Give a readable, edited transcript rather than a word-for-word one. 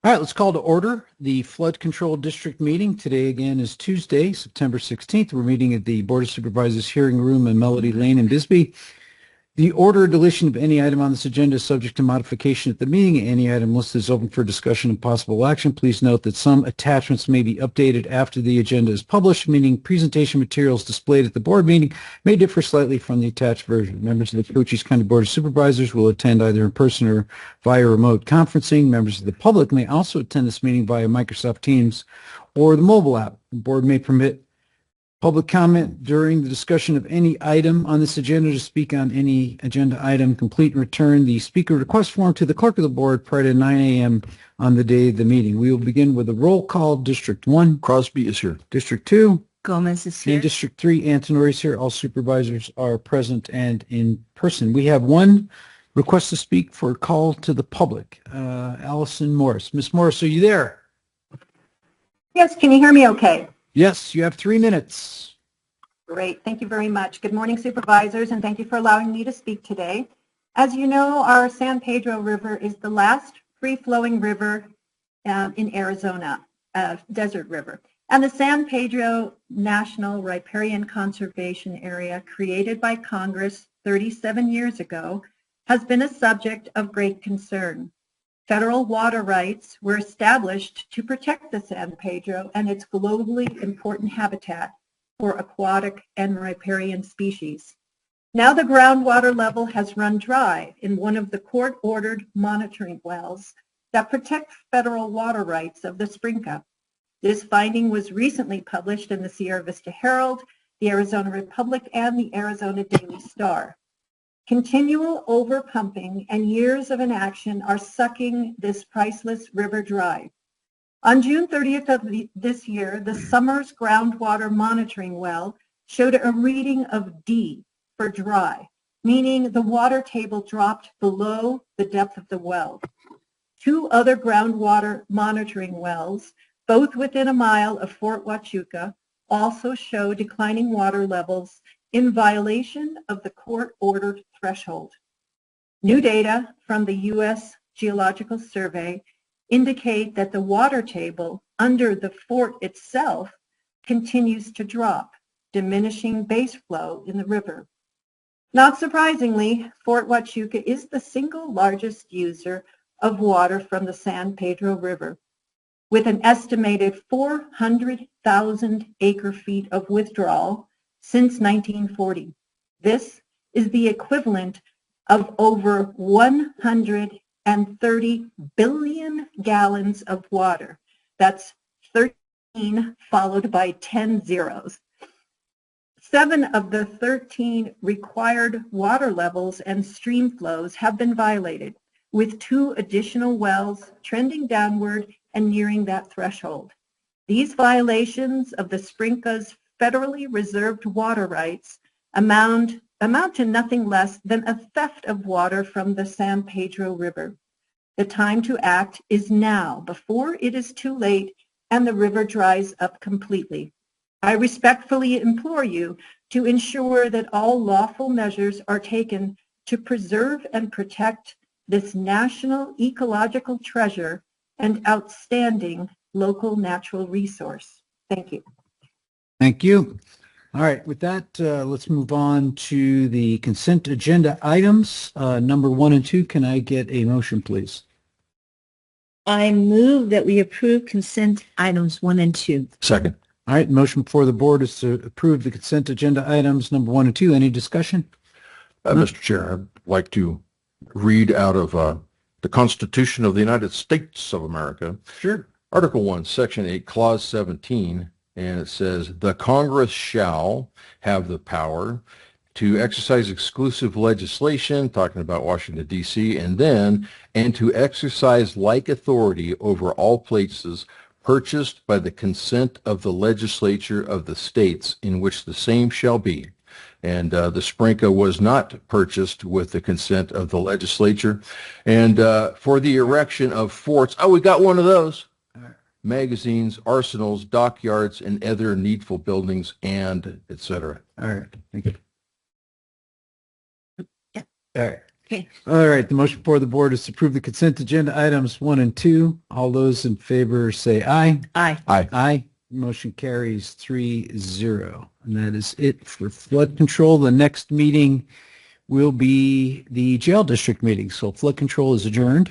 All right, let's call to order the Flood Control District meeting. Today again is Tuesday, September 16th. We're meeting at the Board of Supervisors hearing room in Melody Lane in Bisbee. The order or deletion of any item on this agenda is subject to modification at the meeting. Any item listed is open for discussion and possible action. Please note that some attachments may be updated after the agenda is published, meaning presentation materials displayed at the board meeting may differ slightly from the attached version. Members of the Cochise County Board of Supervisors will attend either in person or via remote conferencing. Members of the public may also attend this meeting via Microsoft Teams or the mobile app. The board may permit public comment during the discussion of any item on this agenda. To speak on any agenda item, complete and return the speaker request form to the clerk of the board prior to 9 a.m. on the day of the meeting. We will begin with a roll call. District 1. Crosby is here. District 2. Gomez is here. And District 3. Antonori is here. All supervisors are present and in person. We have one request to speak for call to the public. Allison Morris. Ms. Morris, are you there? Yes, can you hear me okay? Yes, you have 3 minutes. Great, thank you very much. Good morning, supervisors, and thank you for allowing me to speak today. As you know, our San Pedro River is the last free-flowing river in Arizona, desert river. And the San Pedro National Riparian Conservation Area, created by Congress 37 years ago, has been a subject of great concern. Federal water rights were established to protect the San Pedro and its globally important habitat for aquatic and riparian species. Now the groundwater level has run dry in one of the court-ordered monitoring wells that protect federal water rights of the Sprinka. This finding was recently published in the Sierra Vista Herald, the Arizona Republic, and the Arizona Daily Star. Continual overpumping and years of inaction are sucking this priceless river dry. On June 30th of this year, the Summers groundwater monitoring well showed a reading of D for dry, meaning the water table dropped below the depth of the well. 2 other groundwater monitoring wells, both within a mile of Fort Huachuca, also show declining water levels in violation of the court-ordered threshold. New data from the U.S. Geological Survey indicate that the water table under the fort itself continues to drop, diminishing base flow in the river. Not surprisingly, Fort Huachuca is the single largest user of water from the San Pedro River, with an estimated 400,000 acre-feet of withdrawal since 1940. This is the equivalent of over 130 billion gallons of water. That's 13 followed by 10 zeros. 7 of the 13 required water levels and stream flows have been violated, with 2 additional wells trending downward and nearing that threshold. These violations of the Sprinka's federally reserved water rights amount to nothing less than a theft of water from the San Pedro River. The time to act is now, before it is too late and the river dries up completely. I respectfully implore you to ensure that all lawful measures are taken to preserve and protect this national ecological treasure and outstanding local natural resource. Thank you. Thank you. All right, with that, let's move on to the consent agenda items. Number 1 and 2, can I get a motion, please? I move that we approve consent items 1 and 2. Second. All right, motion before the board is to approve the consent agenda items number 1 and 2. Any discussion? Mr. Chair, I'd like to read out of the Constitution of the United States of America. Sure. Article 1, Section 8, Clause 17, and it says, the Congress shall have the power to exercise exclusive legislation, talking about Washington, D.C., and to exercise like authority over all places purchased by the consent of the legislature of the states in which the same shall be. And the Sprinka was not purchased with the consent of the legislature. And for the erection of forts, we got one of those, magazines, arsenals, dockyards, and other needful buildings, and et cetera. All right, thank you. Yeah. All right. Okay. All right, the motion before the board is to approve the consent agenda items 1 and 2. All those in favor say aye. Aye. Aye. Aye. Motion carries 3-0. And that is it for flood control. The next meeting will be the jail district meeting. So flood control is adjourned.